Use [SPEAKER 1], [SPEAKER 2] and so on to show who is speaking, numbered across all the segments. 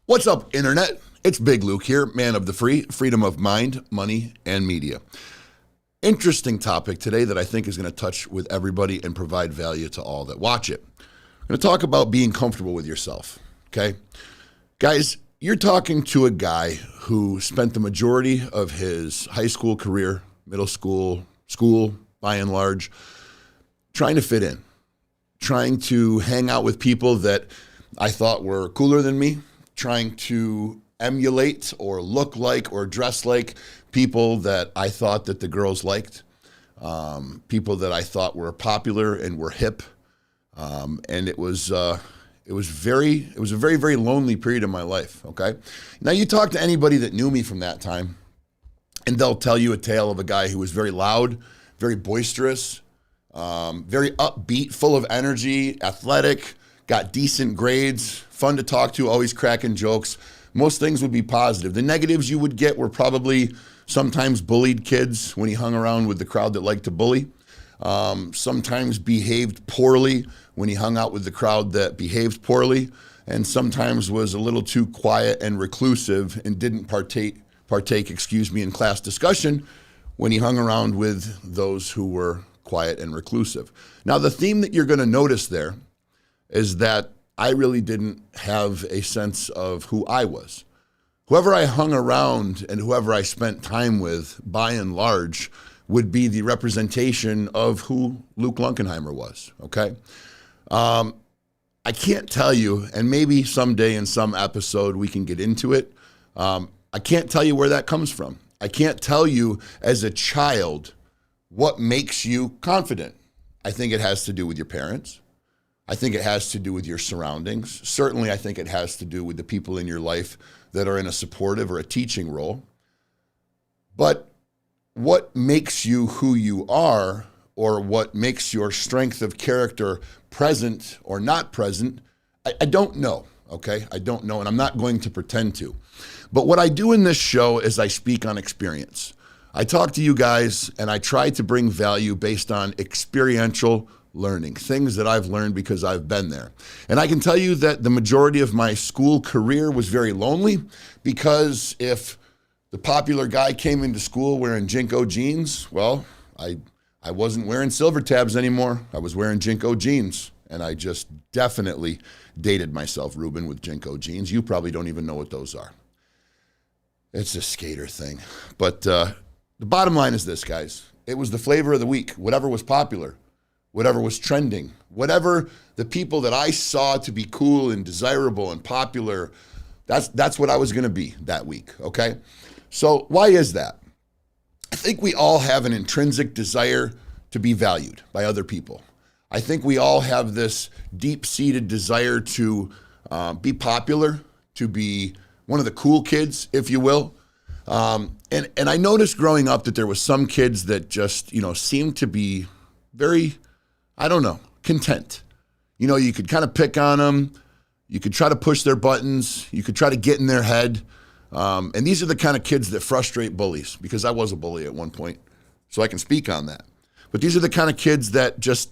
[SPEAKER 1] What's up, Internet? It's Big Luke here, man of the free, freedom of mind, money, and media. Interesting topic today that I think is going to touch with everybody and provide value to all that watch it. I'm going to talk about being comfortable with yourself, okay? Guys, you're talking to a guy who spent the majority of his high school career, middle school, by and large, trying to fit in, trying to hang out with people that I thought were cooler than me, trying to emulate or look like or dress like people that I thought that the girls liked, people that I thought were popular and were hip, and it was a very, very lonely period in my life. Okay, now you talk to anybody that knew me from that time, and they'll tell you a tale of a guy who was very loud, very boisterous, very upbeat, full of energy, athletic, got decent grades, fun to talk to, always cracking jokes. Most things would be positive. The negatives you would get were probably sometimes bullied kids when he hung around with the crowd that liked to bully. Sometimes behaved poorly when he hung out with the crowd that behaved poorly. And sometimes was a little too quiet and reclusive and didn't partake, in class discussion when he hung around with those who were quiet and reclusive. Now, the theme that you're going to notice there is that I really didn't have a sense of who I was. Whoever I hung around and whoever I spent time with, by and large, would be the representation of who Luke Lunkenheimer was, okay? I can't tell you, and maybe someday in some episode we can get into it, I can't tell you where that comes from. I can't tell you as a child what makes you confident. I think it has to do with your parents. I think it has to do with your surroundings. Certainly, I think it has to do with the people in your life that are in a supportive or a teaching role. But what makes you who you are, or what makes your strength of character present or not present, I don't know, okay? I don't know, and I'm not going to pretend to. But what I do in this show is I speak on experience. I talk to you guys, and I try to bring value based on experiential learning, things that I've learned because I've been there. And I can tell you that the majority of my school career was very lonely, because if the popular guy came into school wearing Jinko jeans, well, I wasn't wearing silver tabs anymore. I was wearing Jinko jeans, and I just definitely dated myself, Ruben, with Jinko jeans. You probably don't even know what those are. It's a skater thing. But the bottom line is this, guys. It was the flavor of the week, whatever was popular, whatever was trending, whatever the people that I saw to be cool and desirable and popular, that's what I was going to be that week, okay? So why is that? I think we all have an intrinsic desire to be valued by other people. I think we all have this deep-seated desire to be popular, to be one of the cool kids, if you will. And I noticed growing up that there was some kids that just, seemed to be very, content. You could kind of pick on them. You could try to push their buttons. You could try to get in their head. And these are the kind of kids that frustrate bullies, because I was a bully at one point, so I can speak on that. But these are the kind of kids that just,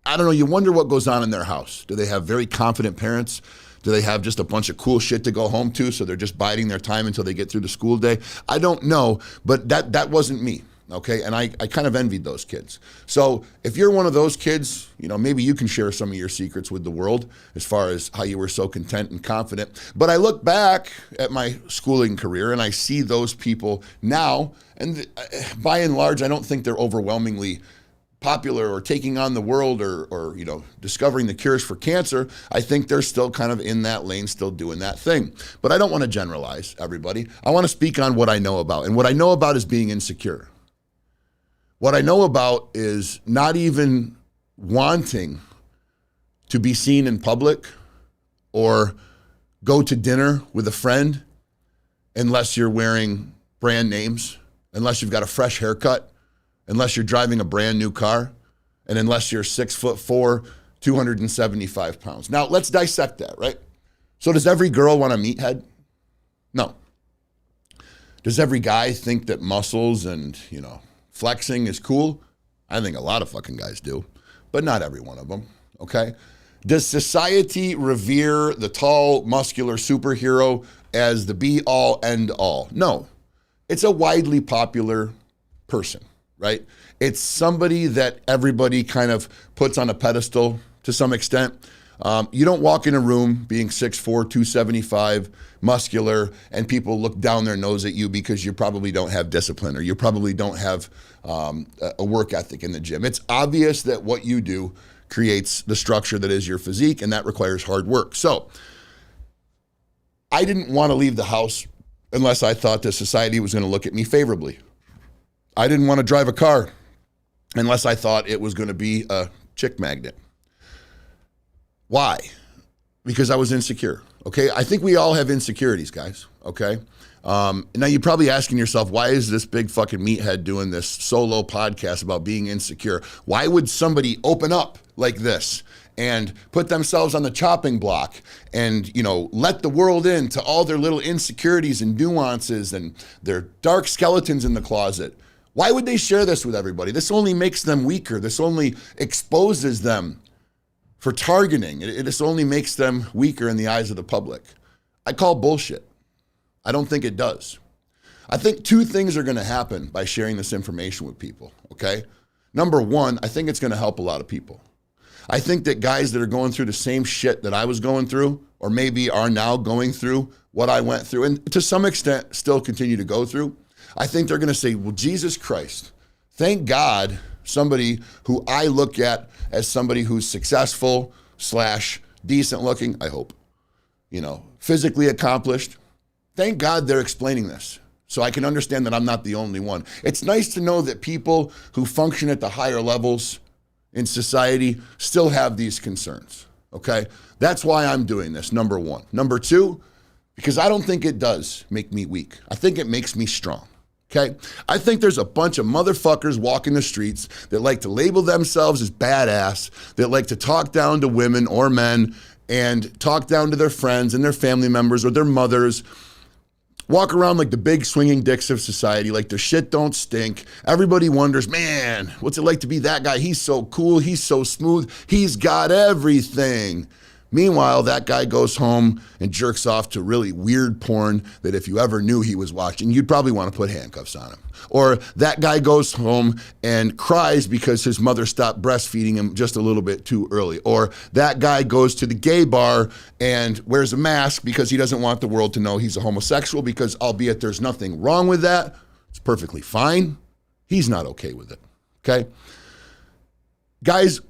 [SPEAKER 1] you wonder what goes on in their house. Do they have very confident parents? Do they have just a bunch of cool shit to go home to, so they're just biding their time until they get through the school day? I don't know, but that wasn't me. Okay, and I kind of envied those kids. So if you're one of those kids, maybe you can share some of your secrets with the world as far as how you were so content and confident. But I look back at my schooling career and I see those people now, and by and large, I don't think they're overwhelmingly popular or taking on the world or discovering the cures for cancer. I think they're still kind of in that lane, still doing that thing. But I don't want to generalize everybody. I want to speak on what I know about. And what I know about is being insecure. What I know about is not even wanting to be seen in public or go to dinner with a friend unless you're wearing brand names, unless you've got a fresh haircut, unless you're driving a brand new car, and unless you're 6'4", 275 pounds. Now, let's dissect that, right? So does every girl want a meathead? No. Does every guy think that muscles and, flexing is cool? I think a lot of fucking guys do, but not every one of them, okay? Does society revere the tall, muscular superhero as the be-all, end-all? No. It's a widely popular person, right? It's somebody that everybody kind of puts on a pedestal to some extent. You don't walk in a room being 6'4", 275, muscular, and people look down their nose at you because you probably don't have discipline or you probably don't have a work ethic in the gym. It's obvious that what you do creates the structure that is your physique, and that requires hard work. So I didn't want to leave the house unless I thought that society was going to look at me favorably. I didn't want to drive a car unless I thought it was going to be a chick magnet. Why? Because I was insecure, okay? I think we all have insecurities, guys, okay? Now you're probably asking yourself, why is this big fucking meathead doing this solo podcast about being insecure? Why would somebody open up like this and put themselves on the chopping block and, let the world in to all their little insecurities and nuances and their dark skeletons in the closet? Why would they share this with everybody? This only makes them weaker. This only exposes them for targeting. This only makes them weaker in the eyes of the public. I call bullshit. I don't think it does. I think two things are going to happen by sharing this information with people, okay? Number one, I think it's going to help a lot of people. I think that guys that are going through the same shit that I was going through, or maybe are now going through what I went through, and to some extent still continue to go through, I think they're going to say, well, Jesus Christ, thank God somebody who I look at as somebody who's successful / decent looking, I hope, physically accomplished. Thank God they're explaining this so I can understand that I'm not the only one. It's nice to know that people who function at the higher levels in society still have these concerns, okay? That's why I'm doing this, number one. Number two, because I don't think it does make me weak. I think it makes me strong. Okay, I think there's a bunch of motherfuckers walking the streets that like to label themselves as badass, that like to talk down to women or men and talk down to their friends and their family members or their mothers, walk around like the big swinging dicks of society, like their shit don't stink. Everybody wonders, man, what's it like to be that guy? He's so cool, he's so smooth, he's got everything. Meanwhile, that guy goes home and jerks off to really weird porn that if you ever knew he was watching, you'd probably want to put handcuffs on him. Or that guy goes home and cries because his mother stopped breastfeeding him just a little bit too early. Or that guy goes to the gay bar and wears a mask because he doesn't want the world to know he's a homosexual, because albeit there's nothing wrong with that, it's perfectly fine, he's not okay with it, okay? Guys,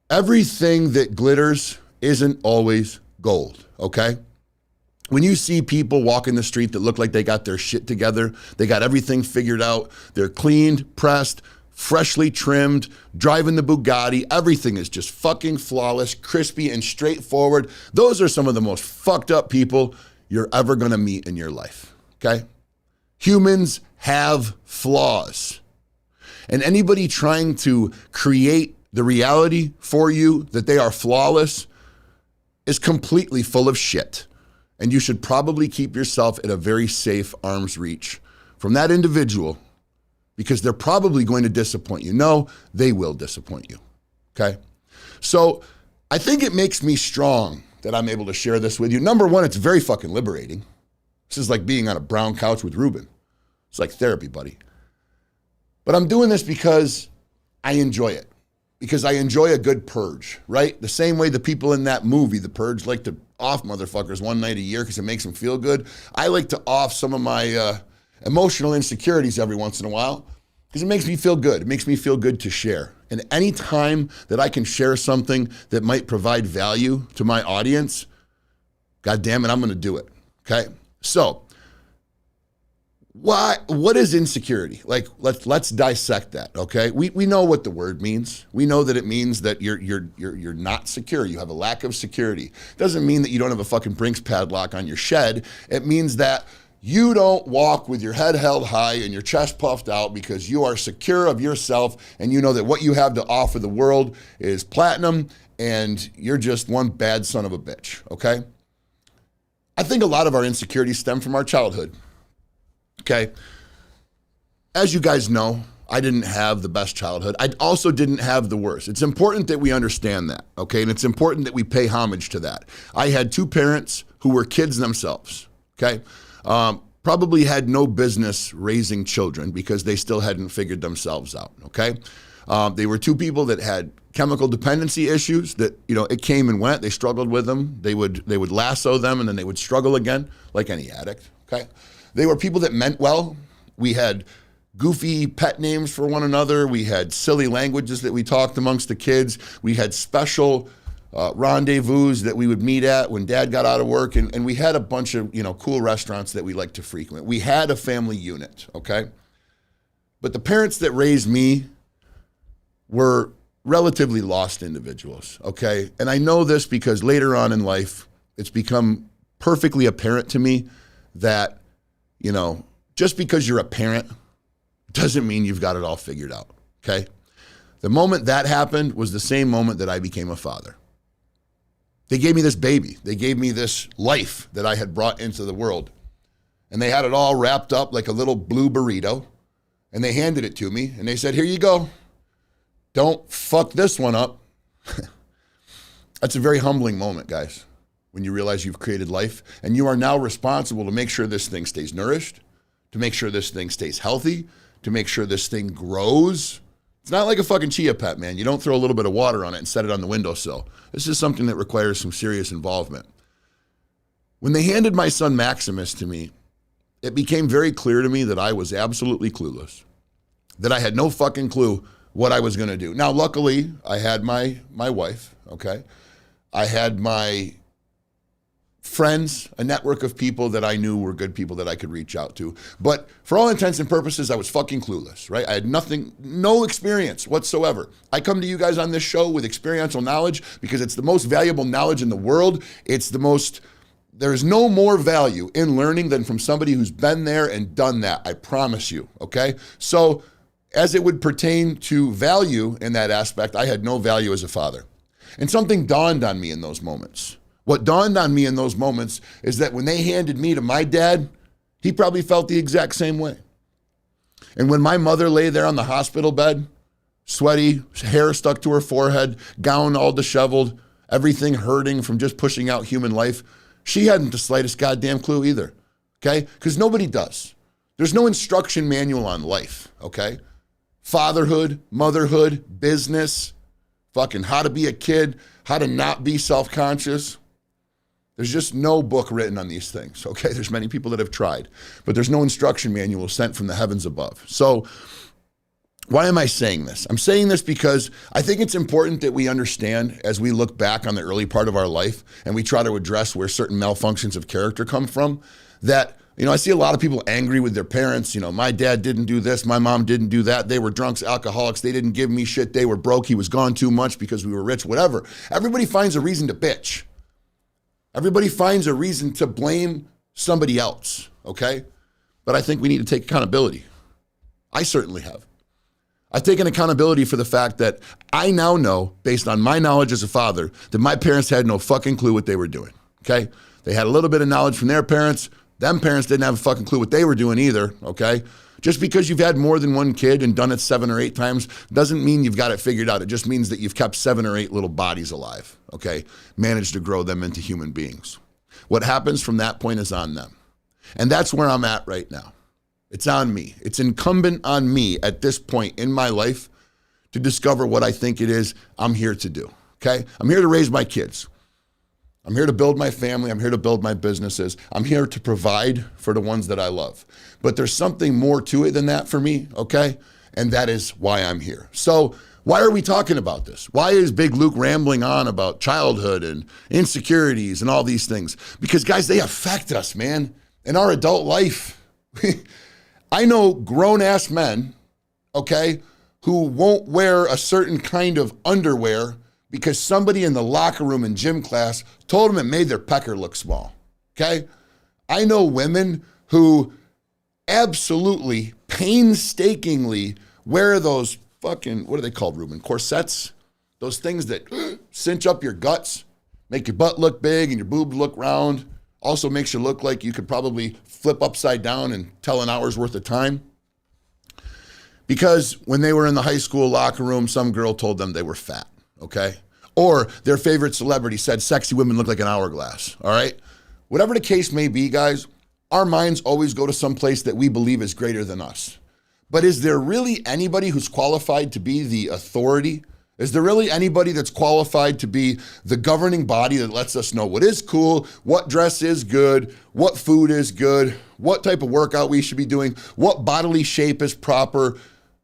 [SPEAKER 1] everything that glitters isn't always gold, okay? When you see people walking the street that look like they got their shit together, they got everything figured out, they're cleaned, pressed, freshly trimmed, driving the Bugatti, everything is just fucking flawless, crispy, and straightforward. Those are some of the most fucked up people you're ever gonna meet in your life, okay? Humans have flaws. And anybody trying to create the reality for you that they are flawless is completely full of shit. And you should probably keep yourself at a very safe arm's reach from that individual, because they're probably going to disappoint you. No, they will disappoint you, okay? So I think it makes me strong that I'm able to share this with you. Number one, it's very fucking liberating. This is like being on a brown couch with Ruben. It's like therapy, buddy. But I'm doing this because I enjoy it. Because I enjoy a good purge, right? The same way the people in that movie, The Purge, like to off motherfuckers one night a year because it makes them feel good. I like to off some of my emotional insecurities every once in a while because it makes me feel good. It makes me feel good to share. And any time that I can share something that might provide value to my audience, God damn it, I'm gonna do it, okay? So, what is insecurity? Like, let's dissect that, okay? We know what the word means. We know that it means that you're not secure. You have a lack of security. Doesn't mean that you don't have a fucking Brinks padlock on your shed. It means that you don't walk with your head held high and your chest puffed out because you are secure of yourself and you know that what you have to offer the world is platinum and you're just one bad son of a bitch, okay? I think a lot of our insecurities stem from our childhood. Okay, as you guys know, I didn't have the best childhood. I also didn't have the worst. It's important that we understand that, okay? And it's important that we pay homage to that. I had two parents who were kids themselves, okay? Probably had no business raising children because they still hadn't figured themselves out, okay? They were two people that had chemical dependency issues that, it came and went. They struggled with them. They would lasso them and then they would struggle again, like any addict, okay? They were people that meant well. We had goofy pet names for one another. We had silly languages that we talked amongst the kids. We had special rendezvous that we would meet at when dad got out of work. And we had a bunch of, cool restaurants that we liked to frequent. We had a family unit, okay? But the parents that raised me were relatively lost individuals, okay? And I know this because later on in life, it's become perfectly apparent to me that, just because you're a parent doesn't mean you've got it all figured out, okay? The moment that happened was the same moment that I became a father. They gave me this baby. They gave me this life that I had brought into the world. And they had it all wrapped up like a little blue burrito. And they handed it to me and they said, here you go. Don't fuck this one up. That's a very humbling moment, guys, when you realize you've created life and you are now responsible to make sure this thing stays nourished, to make sure this thing stays healthy, to make sure this thing grows. It's not like a fucking chia pet, man. You don't throw a little bit of water on it and set it on the windowsill. This is something that requires some serious involvement. When they handed my son Maximus to me, it became very clear to me that I was absolutely clueless, that I had no fucking clue what I was going to do. Now, luckily, I had my wife, okay? I had my friends, a network of people that I knew were good people that I could reach out to. But for all intents and purposes, I was fucking clueless, right? I had no experience whatsoever. I come to you guys on this show with experiential knowledge because it's the most valuable knowledge in the world. There's no more value in learning than from somebody who's been there and done that. I promise you, okay? So as it would pertain to value in that aspect, I had no value as a father. And something dawned on me in those moments. What dawned on me in those moments is that when they handed me to my dad, he probably felt the exact same way. And when my mother lay there on the hospital bed, sweaty, hair stuck to her forehead, gown all disheveled, everything hurting from just pushing out human life, she hadn't the slightest goddamn clue either, okay? Because nobody does. There's no instruction manual on life, okay? Fatherhood, motherhood, business, fucking how to be a kid, how to not be self-conscious. There's just no book written on these things, okay? There's many people that have tried, but there's no instruction manual sent from the heavens above. So why am I saying this? I'm saying this because I think it's important that we understand as we look back on the early part of our life and we try to address where certain malfunctions of character come from, that, I see a lot of people angry with their parents. My dad didn't do this, my mom didn't do that. They were drunks, alcoholics, they didn't give me shit, they were broke, he was gone too much because we were rich, whatever. Everybody finds a reason to bitch. Everybody finds a reason to blame somebody else, okay? But I think we need to take accountability. I certainly have. I've taken accountability for the fact that I now know, based on my knowledge as a father, that my parents had no fucking clue what they were doing, okay? They had a little bit of knowledge from their parents. Them parents didn't have a fucking clue what they were doing either, okay? Just because you've had more than one kid and done it 7 or 8 times doesn't mean you've got it figured out. It just means that you've kept 7 or 8 little bodies alive, okay? Managed to grow them into human beings. What happens from that point is on them. And that's where I'm at right now. It's on me. It's incumbent on me at this point in my life to discover what I think it is I'm here to do, okay? I'm here to raise my kids. I'm here to build my family. I'm here to build my businesses. I'm here to provide for the ones that I love. But there's something more to it than that for me, okay? And that is why I'm here. So why are we talking about this? Why is Big Luke rambling on about childhood and insecurities and all these things? Because, guys, they affect us, man, in our adult life. I know grown-ass men, okay, who won't wear a certain kind of underwear because somebody in the locker room in gym class told them it made their pecker look small, okay? I know women who absolutely painstakingly wear those fucking, what are they called, Ruben? Corsets? Those things that cinch up your guts, make your butt look big and your boobs look round. Also makes you look like you could probably flip upside down and tell an hour's worth of time. because when they were in the high school locker room, some girl told them they were fat, okay? Or their favorite celebrity said sexy women look like an hourglass, all right? Whatever the case may be, guys, our minds always go to some place that we believe is greater than us. But is there really anybody who's qualified to be the authority? Is there really anybody that's qualified to be the governing body that lets us know what is cool, what dress is good, what food is good, what type of workout we should be doing, what bodily shape is proper,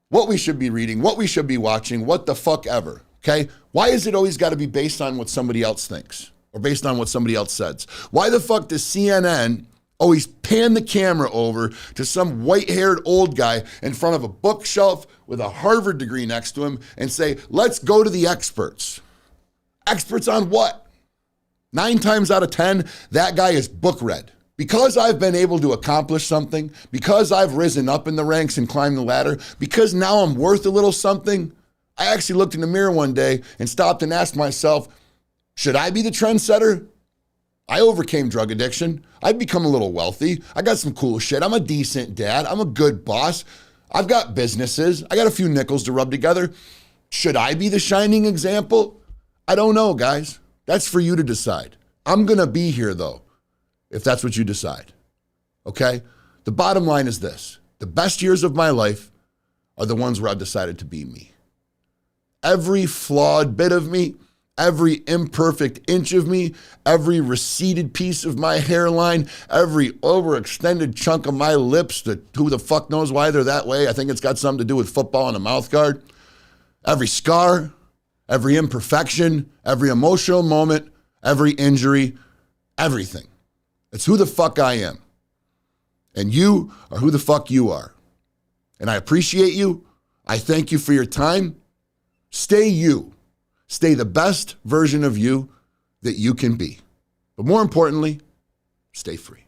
[SPEAKER 1] what we should be reading, what we should be watching, what the fuck ever, okay? Why is it always got to be based on what somebody else thinks or based on what somebody else says? Why the fuck does CNN always pan the camera over to some white-haired old guy in front of a bookshelf with a Harvard degree next to him and say, let's go to the experts? Experts on what? 9 times out of 10, that guy is book read. Because I've been able to accomplish something, because I've risen up in the ranks and climbed the ladder, because now I'm worth a little something, I actually looked in the mirror one day and stopped and asked myself, should I be the trendsetter? I overcame drug addiction. I've become a little wealthy. I got some cool shit. I'm a decent dad. I'm a good boss. I've got businesses. I got a few nickels to rub together. Should I be the shining example? I don't know, guys. That's for you to decide. I'm going to be here, though, if that's what you decide. Okay? The bottom line is this. The best years of my life are the ones where I've decided to be me. Every flawed bit of me, every imperfect inch of me, every receded piece of my hairline, every overextended chunk of my lips that who the fuck knows why they're that way. I think it's got something to do with football and a mouth guard. Every scar, every imperfection, every emotional moment, every injury, everything. It's who the fuck I am. And you are who the fuck you are. And I appreciate you. I thank you for your time. Stay you. Stay the best version of you that you can be. But more importantly, stay free.